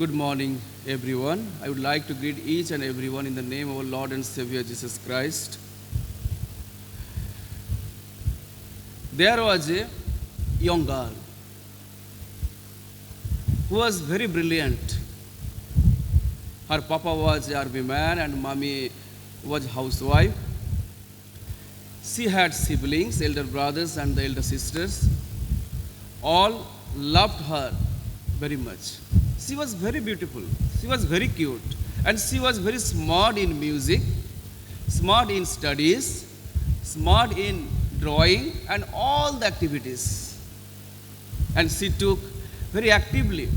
Good morning, everyone. I would like to greet each and everyone in the name of our Lord and Savior Jesus Christ. There was a young girl who was very brilliant. Her papa was an army man and mommy was housewife. She had siblings, elder brothers and the elder sisters. All loved her very much. She was very beautiful. She was very cute. And she was very smart in music, smart in studies, smart in drawing and all the activities. And she took very actively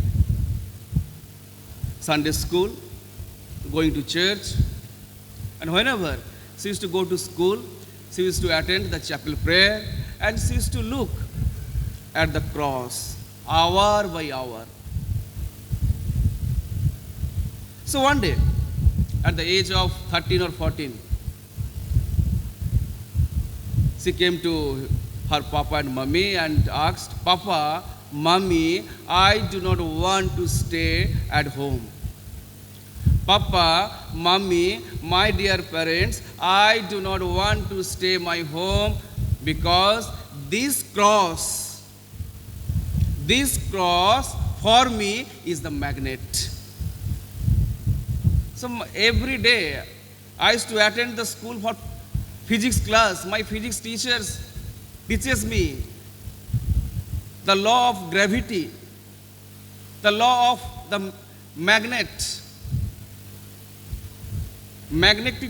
Sunday school, going to church. And whenever she used to go to school, she used to attend the chapel prayer and she used to look at the cross hour by hour. So one day, at the age of 13 or 14, she came to her papa and mommy and asked, Papa, Mommy, I do not want to stay at home. Papa, Mommy, my dear parents, I do not want to stay my home because this cross for me is the magnet. So every day I used to attend the school for physics class. My physics teaches me the law of gravity, the law of the magnetic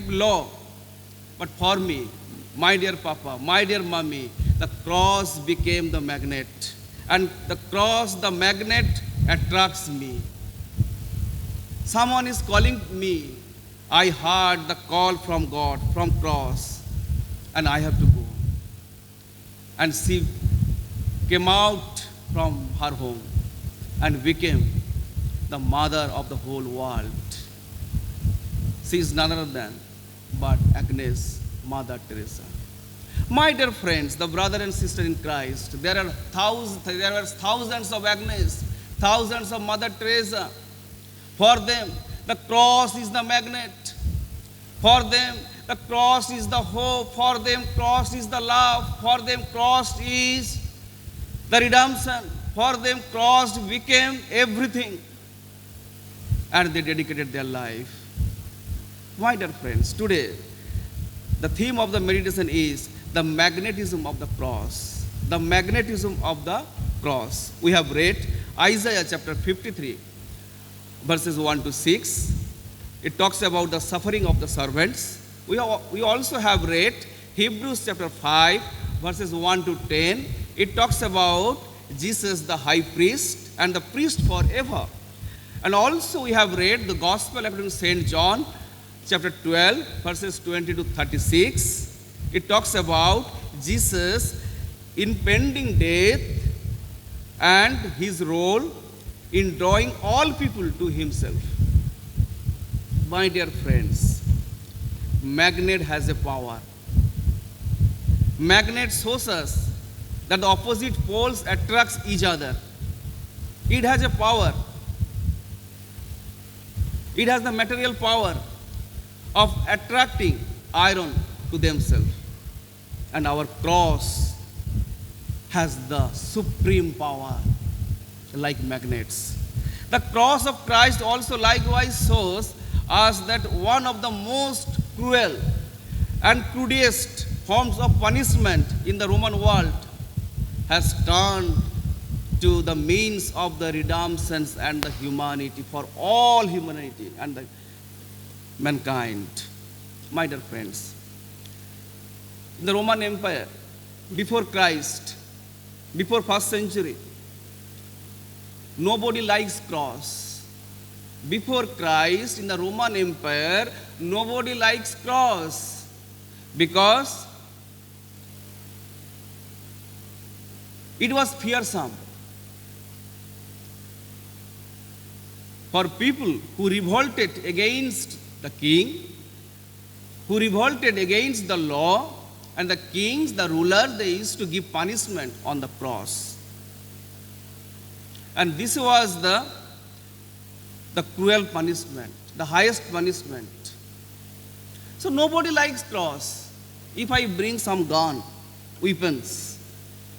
law. But for me, my dear Papa, my dear Mommy, the cross became the magnet. And the cross, the magnet attracts me. Someone is calling me. I heard the call from God, from cross, and I have to go. And she came out from her home and became the mother of the whole world. She is none other than but Agnes, Mother Teresa. My dear friends, the brother and sister in Christ, there are thousands of Agnes, thousands of Mother Teresa. For them, the cross is the magnet. For them, the cross is the hope. For them, cross is the love. For them, cross is the redemption. For them, cross became everything. And they dedicated their life. My dear friends, today, the theme of the meditation is the magnetism of the cross. The magnetism of the cross. We have read Isaiah chapter 53. Verses 1 to 6, it talks about the suffering of the servants. We also have read Hebrews chapter 5, verses 1 to 10. It talks about Jesus the high priest and the priest forever. And also we have read the Gospel according to St. John, chapter 12, verses 20 to 36. It talks about Jesus' impending death and his role in drawing all people to himself. My dear friends, magnet has a power. Magnet shows us that the opposite poles attracts each other. It has a power. It has the material power of attracting iron to themselves. And our cross has the supreme power like magnets. The cross of Christ also likewise shows us that one of the most cruel and crudest forms of punishment in the Roman world has turned to the means of the redemption and the humanity for all humanity and the mankind. My dear friends, in the Roman Empire, before Christ, before first century, nobody likes cross. Before Christ, in the Roman Empire, nobody likes cross because it was fearsome. For people who revolted against the king, who revolted against the law, and the kings, the ruler, they used to give punishment on the cross. And this was the the cruel punishment, the highest punishment. So nobody likes cross. If I bring some gun, weapons,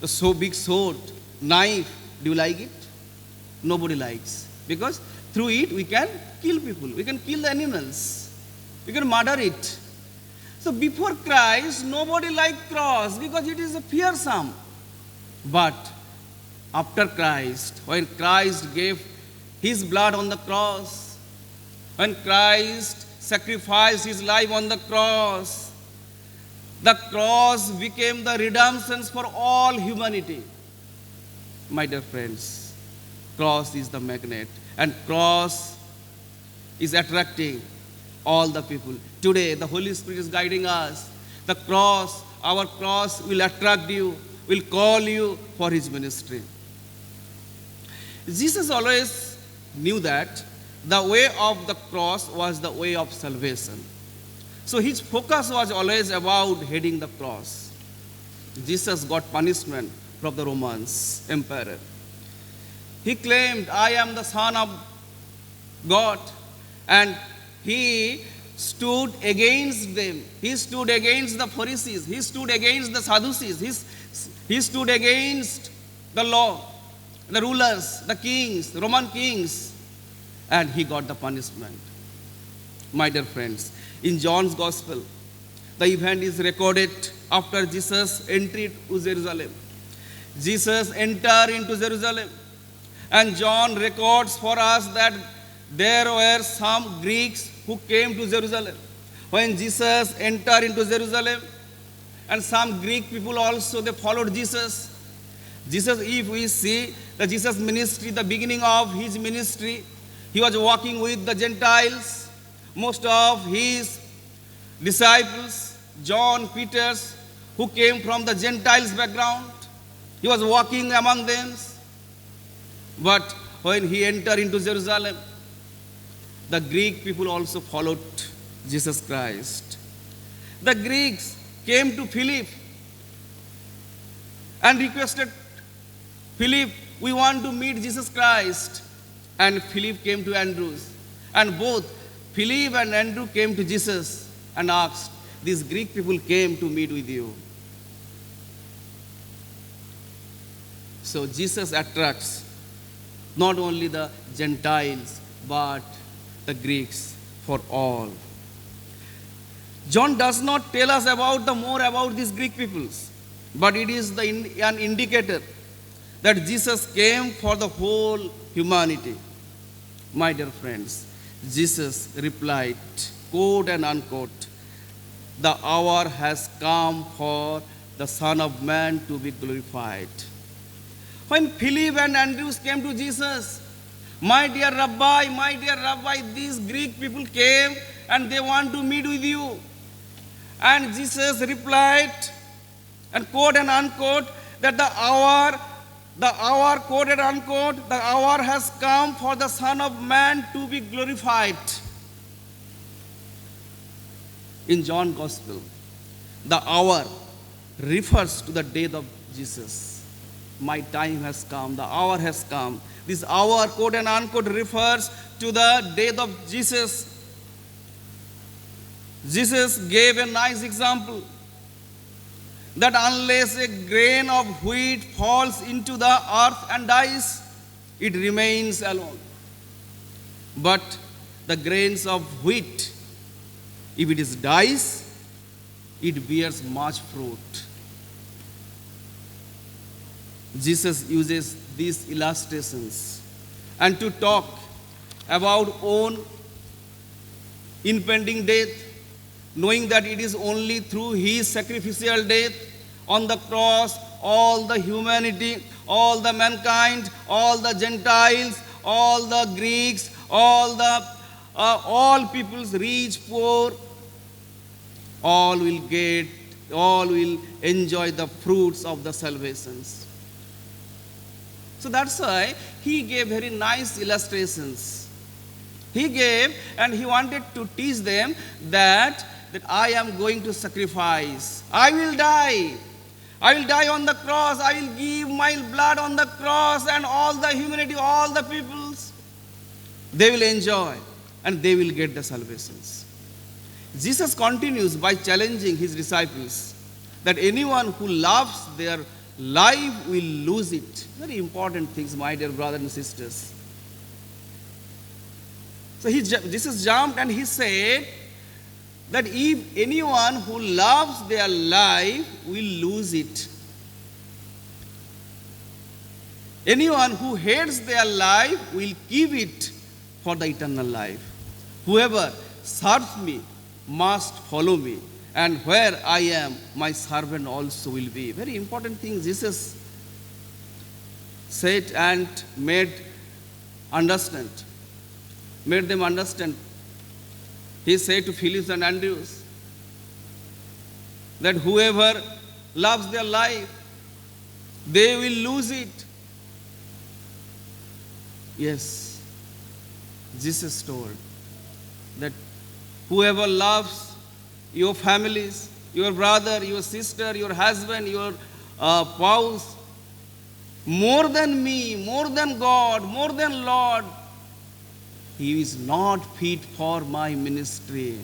a so big sword, knife, do you like it? Nobody likes. Because through it we can kill people, we can kill the animals, we can murder it. So before Christ, nobody liked cross because it is fearsome. But after Christ, when Christ gave his blood on the cross, when Christ sacrificed his life on the cross became the redemption for all humanity. My dear friends, cross is the magnet, and cross is attracting all the people. Today, the Holy Spirit is guiding us. The cross, our cross will attract you, will call you for his ministry. Jesus always knew that the way of the cross was the way of salvation. So his focus was always about heading the cross. Jesus got punishment from the Romans emperor. He claimed, I am the Son of God, and he stood against them. He stood against the Pharisees. He stood against the Sadducees. He stood against the law, the rulers, the kings, the Roman kings, and he got the punishment. My dear friends, in John's Gospel, the event is recorded after Jesus entered to Jerusalem. Jesus entered into Jerusalem, and John records for us that there were some Greeks who came to Jerusalem. When Jesus entered into Jerusalem, and some Greek people also, they followed Jesus. Jesus, if we see the Jesus ministry, the beginning of his ministry, he was walking with the Gentiles. Most of his disciples, John, Peter, who came from the Gentiles background, he was walking among them. But when he entered into Jerusalem, the Greek people also followed Jesus Christ. The Greeks came to Philip and requested, Philip, we want to meet Jesus Christ. And Philip came to Andrews. And both Philip and Andrew came to Jesus and asked, these Greek people came to meet with you. So Jesus attracts not only the Gentiles, but the Greeks for all. John does not tell us more about these Greek peoples, but it is an indicator that Jesus came for the whole humanity. My dear friends, Jesus replied, quote and unquote, the hour has come for the Son of Man to be glorified. When Philip and Andrews came to Jesus, my dear Rabbi, these Greek people came and they want to meet with you. And Jesus replied, and quote and unquote, that the hour, quote and unquote, the hour has come for the Son of Man to be glorified. In John's Gospel, the hour refers to the death of Jesus. My time has come, the hour has come. This hour, quote and unquote, refers to the death of Jesus. Jesus gave a nice example that unless a grain of wheat falls into the earth and dies, it remains alone. But the grains of wheat, if it dies, it bears much fruit. Jesus uses these illustrations and to talk about own impending death, knowing that it is only through his sacrificial death on the cross, all the humanity, all the mankind, all the Gentiles, all the Greeks, all peoples, rich, poor, all will enjoy the fruits of the salvations. So that's why he gave very nice illustrations. He gave and he wanted to teach them that I am going to sacrifice. I will die. I will die on the cross. I will give my blood on the cross, and all the humanity, all the peoples They will enjoy and they will get the salvations. Jesus continues by challenging his disciples that anyone who loves their life will lose it. Very important things, my dear brothers and sisters. So Jesus jumped and he said that if anyone who loves their life will lose it. Anyone who hates their life will give it for the eternal life. Whoever serves me must follow me, and where I am, my servant also will be. Very important thing Jesus said and made them understand. He said to Philip and Andrews that whoever loves their life, they will lose it. Yes, Jesus told that whoever loves your families, your brother, your sister, your husband, your spouse, more than me, more than God, more than Lord, he is not fit for my ministry.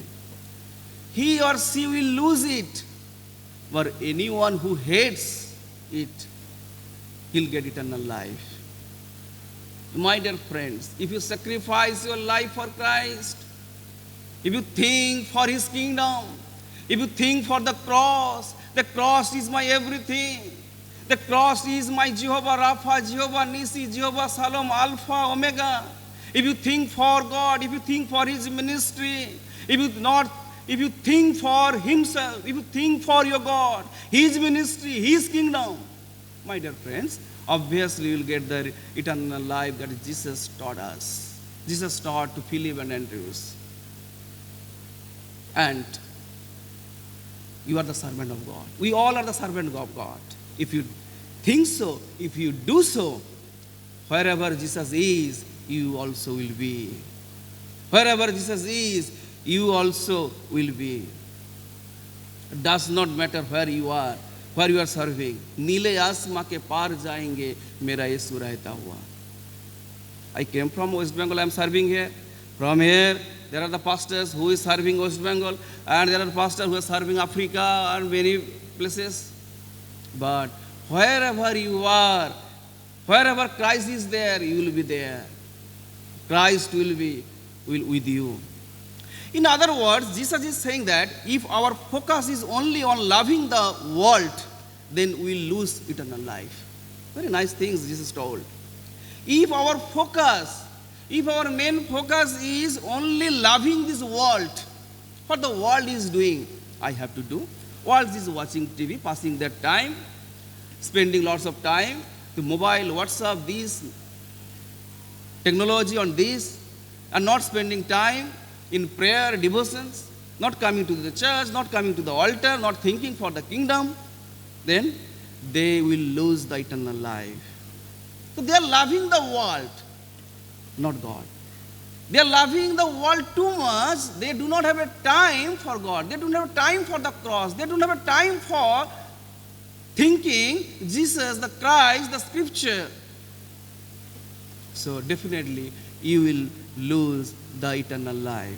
He or she will lose it. But anyone who hates it, he'll get eternal life. My dear friends, if you sacrifice your life for Christ, if you think for his kingdom, if you think for the cross is my everything. The cross is my Jehovah Rapha, Jehovah Nisi, Jehovah Shalom, Alpha, Omega. If you think for God, if you think for his ministry, if you think for himself, if you think for your God, his ministry, his kingdom, my dear friends, obviously you will get the eternal life that Jesus taught us. Jesus taught to Philip and Andrews. And you are the servant of God. We all are the servant of God. If you think so, if you do so, wherever Jesus is, you also will be. Wherever Jesus is, you also will be. It does not matter where you are serving. नीले आसमां के पार जाएंगे मेरा यीशु रहता हुआ. I came from West Bengal. I am serving here. From here, there are the pastors who is serving West Bengal, and there are pastors who are serving Africa and many places. But wherever you are, wherever Christ is there, you will be there. Christ will be with you. In other words, Jesus is saying that if our focus is only on loving the world, then we will lose eternal life. Very nice things Jesus told. If our main focus is only loving this world, what the world is doing, I have to do. World is watching TV, passing their time, spending lots of time to mobile, WhatsApp, this, technology on this, and not spending time in prayer, devotions, not coming to the church, not coming to the altar, not thinking for the kingdom, then they will lose the eternal life. So they are loving the world, not God. They are loving the world too much. They do not have a time for God. They do not have time for the cross. They do not have a time for thinking Jesus, the Christ, the scripture. So definitely you will lose the eternal life.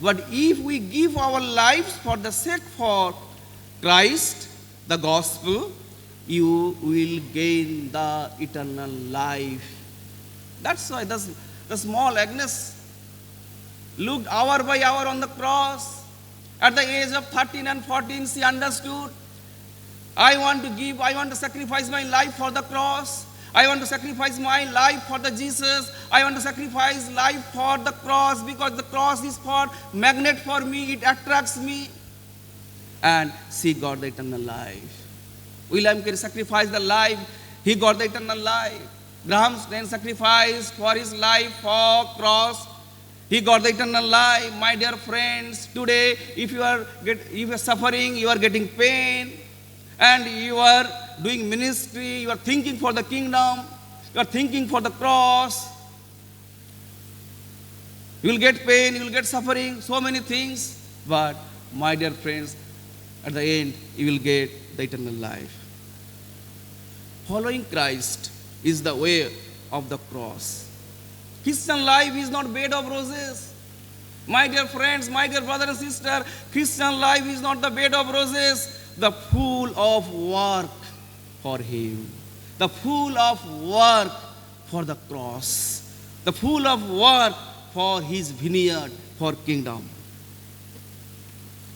But if we give our lives for the sake for Christ, the gospel, you will gain the eternal life. That's why the small Agnes looked hour by hour on the cross. At the age of 13 and 14, she understood, I want to sacrifice my life for the cross. I want to sacrifice my life for the Jesus. I want to sacrifice life for the cross because the cross is for magnet for me. It attracts me. And she got the eternal life. William Carey sacrificed the life. He got the eternal life. Graham then sacrificed for his life for cross. He got the eternal life. My dear friends, today if you are suffering, you are getting pain, and you are doing ministry, you are thinking for the kingdom, you are thinking for the cross, you will get pain, you will get suffering, so many things. But my dear friends, at the end, you will get the eternal life. Following Christ is the way of the cross. Christian life is not bed of roses. My dear friends, my dear brother and sister, Christian life is not the bed of roses, the full of work for Him, the full of work for the cross, the full of work for His vineyard, for kingdom.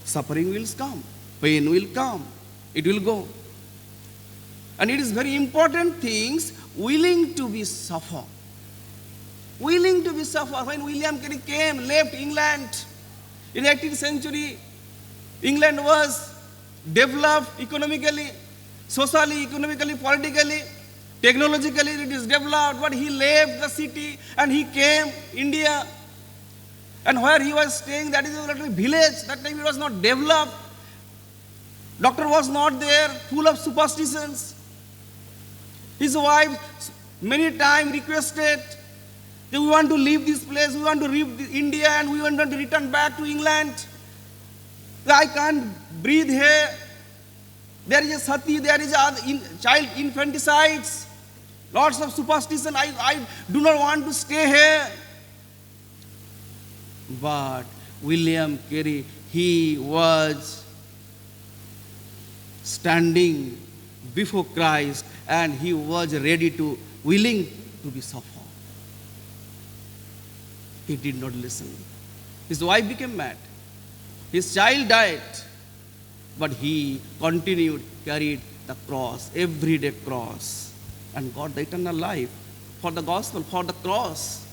Suffering will come, pain will come, it will go. And it is very important things, willing to be suffer. Willing to be suffer. When William Carey came, left England in the 18th century, England was developed economically, socially, economically, politically, technologically it is developed, but he left the city and he came India. And where he was staying, that is a little village, that time it was not developed. Doctor was not there, full of superstitions. His wife many times requested, we want to leave this place, we want to leave India and we want to return back to England. I can't breathe here. There is a sati, there is a child infanticides, lots of superstition. I do not want to stay here. But William Carey, he was standing before Christ and he was ready to, willing to be suffered. He did not listen. His wife became mad. His child died. But he continued, carried the cross, everyday cross, and got the eternal life for the gospel, for the cross.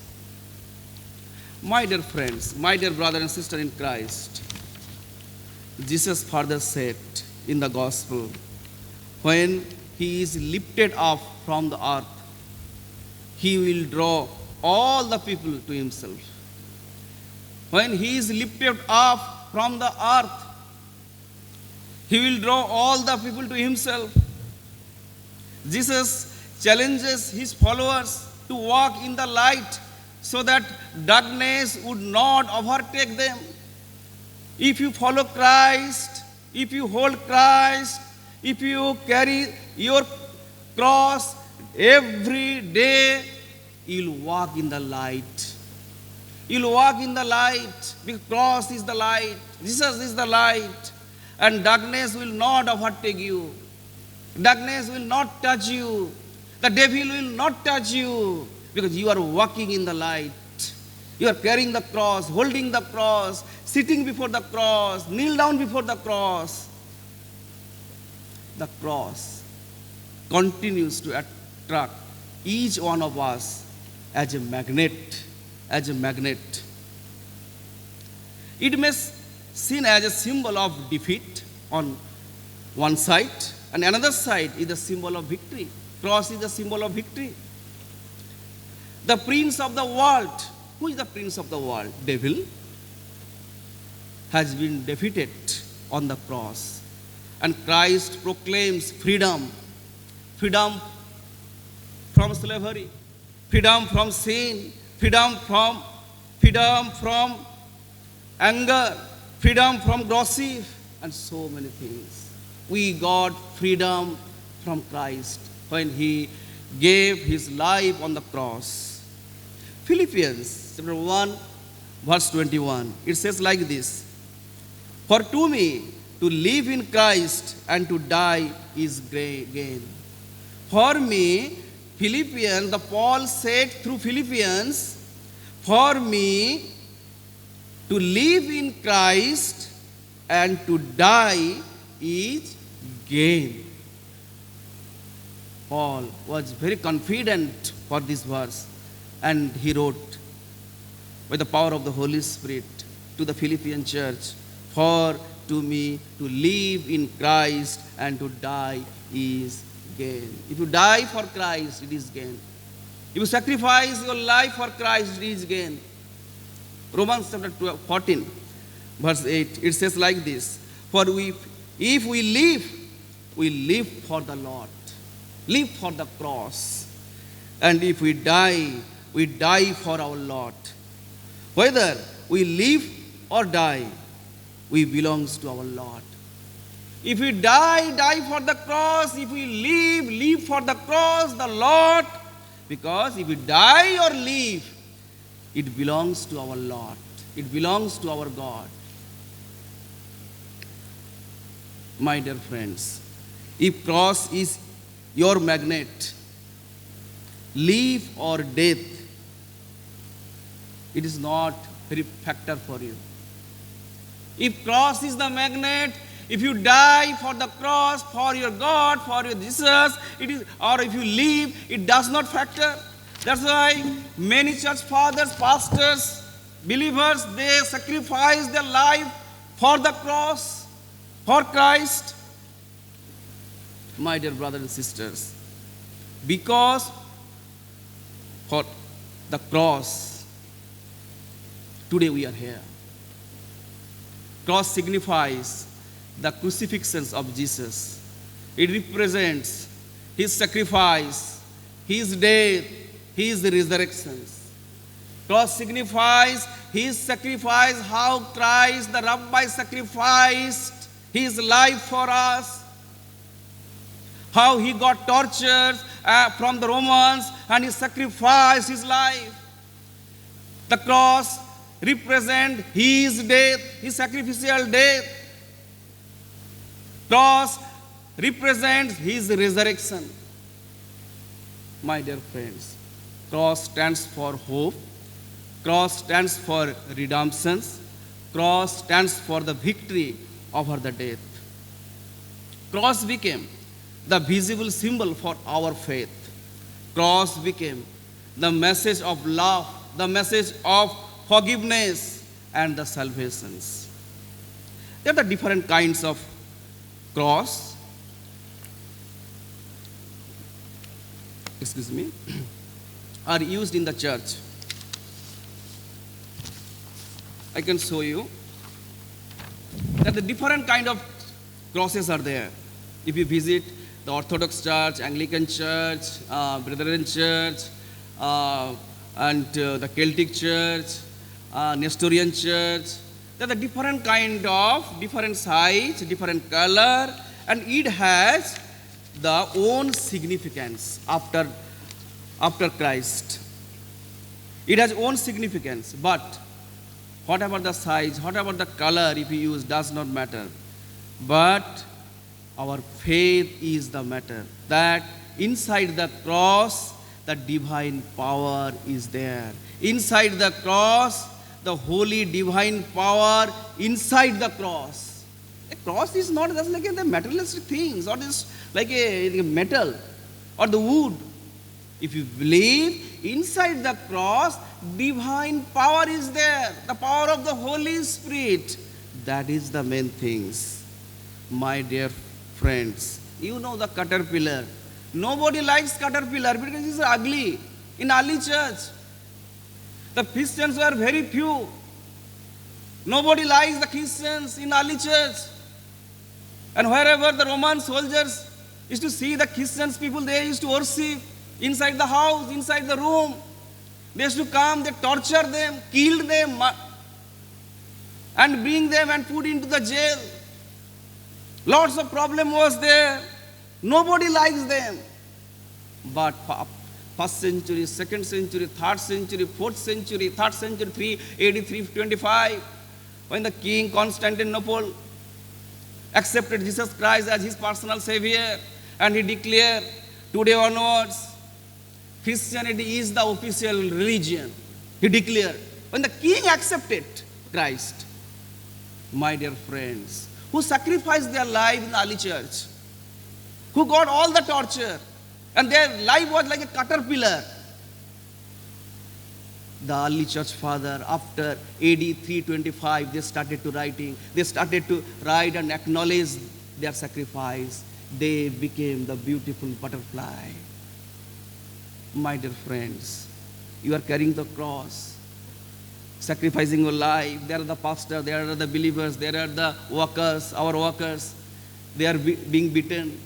My dear friends, my dear brother and sister in Christ, Jesus further said in the gospel, when He is lifted up from the earth, He will draw all the people to Himself. When He is lifted up from the earth, He will draw all the people to Himself. Jesus challenges His followers to walk in the light so that darkness would not overtake them. If you follow Christ, if you hold Christ, if you carry your cross every day, you'll walk in the light. You'll walk in the light because cross is the light. Jesus is the light. And darkness will not overtake you. Darkness will not touch you. The devil will not touch you because you are walking in the light. You are carrying the cross, holding the cross, sitting before the cross, kneel down before the cross. The cross continues to attract each one of us as a magnet, as a magnet. It may seen as a symbol of defeat on one side, and another side is the symbol of victory. Cross is the symbol of victory. The prince of the world, who is the prince of the world? Devil, has been defeated on the cross. And Christ proclaims freedom. Freedom from slavery, freedom from sin, freedom from anger, freedom from gossip, and so many things. We got freedom from Christ when He gave His life on the cross. Philippians chapter 1, verse 21. It says like this, for to me, to live in Christ and to die is gain. For me, Philippians, the Paul said through Philippians, for me, to live in Christ and to die is gain. Paul was very confident for this verse, and he wrote by the power of the Holy Spirit to the Philippian church, for to me to live in Christ and to die is gain. If you die for Christ, it is gain. If you sacrifice your life for Christ, it is gain. Romans chapter 14, verse 8, it says like this, for if we live for the Lord, live for the cross. And if we die for our Lord. Whether we live or die, we belongs to our Lord. If we die for the cross. If we live for the cross, the Lord. Because if we die or live, It belongs to our Lord. It belongs to our God. My dear friends, if cross is your magnet, life or death, it is not very factor for you. If cross is the magnet, if you die for the cross, for your God, for your Jesus, it is, or if you live, it does not factor. That's why many church fathers, pastors, believers, they sacrifice their life for the cross, for Christ. My dear brothers and sisters, because for the cross, today we are here. Cross signifies the crucifixions of Jesus. It represents his sacrifice, his death, his resurrections. Cross signifies his sacrifice, how Christ, the Rabbi, sacrificed his life for us, how he got tortured from the Romans and he sacrificed his life. The cross represents his death, his sacrificial death. Cross represents his resurrection. My dear friends, cross stands for hope. Cross stands for redemption. Cross stands for the victory over the death. Cross became the visible symbol for our faith. Cross became the message of love, the message of forgiveness and the salvations. There are the different kinds of cross. Are used in the church. I can show you that the different kind of crosses are there. If you visit the Orthodox Church, Anglican Church, Brethren Church, and the Celtic Church, Nestorian Church, there are the different kind of, different size, different color, and it has the own significance after Christ. It has own significance, but whatever the size, whatever the color, if you use, does not matter. But our faith is the matter. That inside the cross, the divine power is there. Inside the cross, the holy divine power inside the cross. A cross is not just like the materialistic things, or just like a metal or the wood. If you believe, inside the cross, divine power is there. The power of the Holy Spirit. That is the main things. My dear friends, you know the caterpillar. Nobody likes caterpillar because it's ugly. In early church, the Christians were very few. Nobody likes the Christians in early church. And wherever the Roman soldiers used to see the Christians people, they used to worship inside the house, inside the room. They used to come, they torture them, kill them, and bring them and put into the jail. Lots of problem was there. Nobody likes them. But first century, second century, third century, fourth century, third century, AD 325, when the king Constantinople accepted Jesus Christ as his personal savior, and he declared, today onwards, Christianity is the official religion. He declared. When the king accepted Christ, my dear friends, who sacrificed their life in the early church, who got all the torture, and their life was like a caterpillar. The early church father, after AD 325, they started to write and acknowledge their sacrifice. They became the beautiful butterfly. My dear friends, you are carrying the cross, sacrificing your life. There are the pastors, there are the believers, there are the workers, our workers. They are being beaten,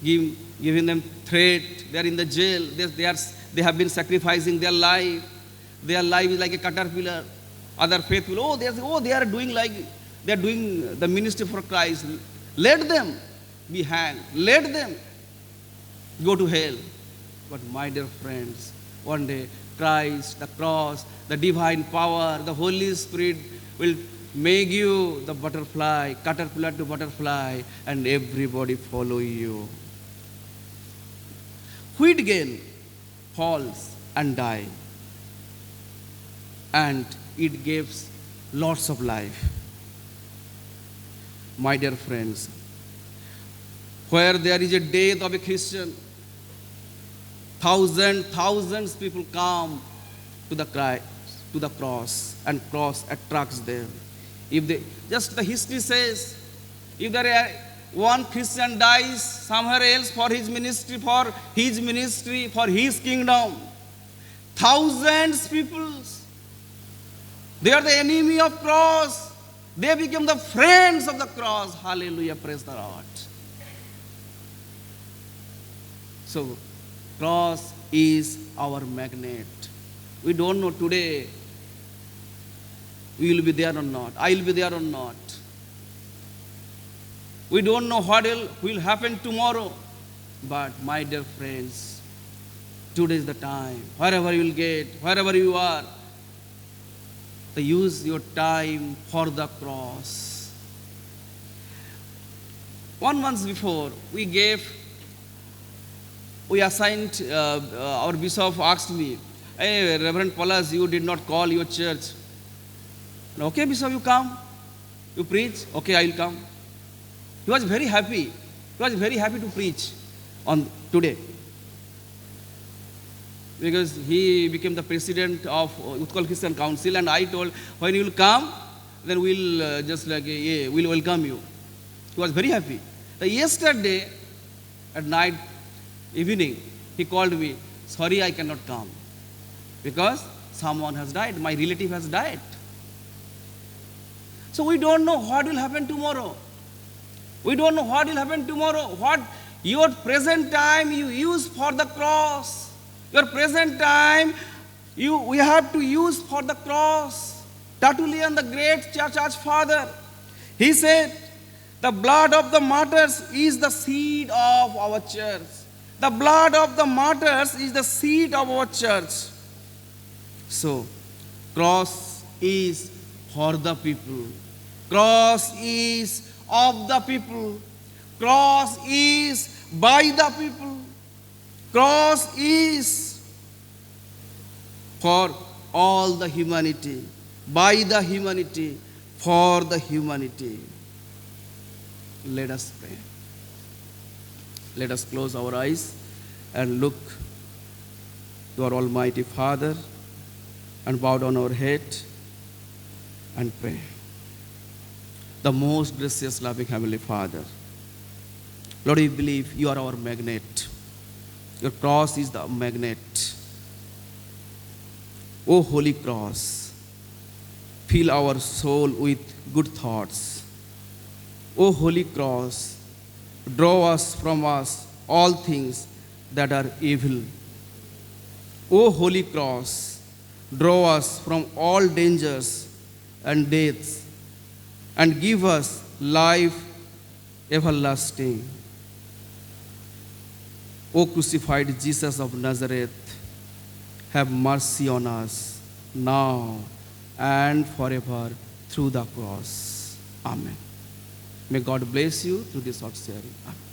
giving them threat. They are in the jail. They have been sacrificing their life. Their life is like a caterpillar. Other faithful, they are doing the ministry for Christ. Let them be hanged. Let them go to hell. But my dear friends, one day Christ, the cross, the divine power, the Holy Spirit will make you the butterfly, caterpillar to butterfly, and everybody follow you. Wheat again falls and die, and it gives lots of life. My dear friends, where there is a death of a Christian, thousands people come to the Christ, to the cross, and cross attracts them. If they, just the history says, if there are one Christian dies somewhere else for his ministry, for his kingdom, thousands people, they are the enemy of cross. They become the friends of the cross. Hallelujah, praise the Lord. So, cross is our magnet. We don't know today we will be there or not. I will be there or not. We don't know what will happen tomorrow. But my dear friends, today is the time. Wherever you will get, wherever you are, use your time for the cross. 1 month before, we assigned, our bishop asked me, "Hey, Reverend Paulus, you did not call your church." "Okay, bishop, you come. You preach. Okay, I will come." He was very happy. He was very happy to preach on today, because he became the president of Utkal Christian Council, and I told, when you will come, then we'll we'll welcome you. He was very happy. Yesterday at night, evening, he called me, "Sorry, I cannot come, because someone has died. My relative has died." So we don't know what will happen tomorrow. We don't know what will happen tomorrow. What your present time you use for the cross. Your present time we have to use for the cross. Tertullian, the great church father, he said, "The blood of the martyrs is the seed of our church." The blood of the martyrs is the seed of our church. So, cross is for the people. Cross is of the people. Cross is by the people. Cross is for all the humanity, by the humanity, for the humanity. Let us pray. Let us close our eyes and look to our Almighty Father and bow down our head and pray. The most gracious, loving Heavenly Father, Lord, we believe you are our magnet. Your cross is the magnet. O Holy Cross, fill our soul with good thoughts. O Holy Cross, draw us from us all things that are evil. O Holy Cross, draw us from all dangers and deaths, and give us life everlasting. O crucified Jesus of Nazareth, have mercy on us now and forever through the cross. Amen. May God bless you through this short sharing. Amen.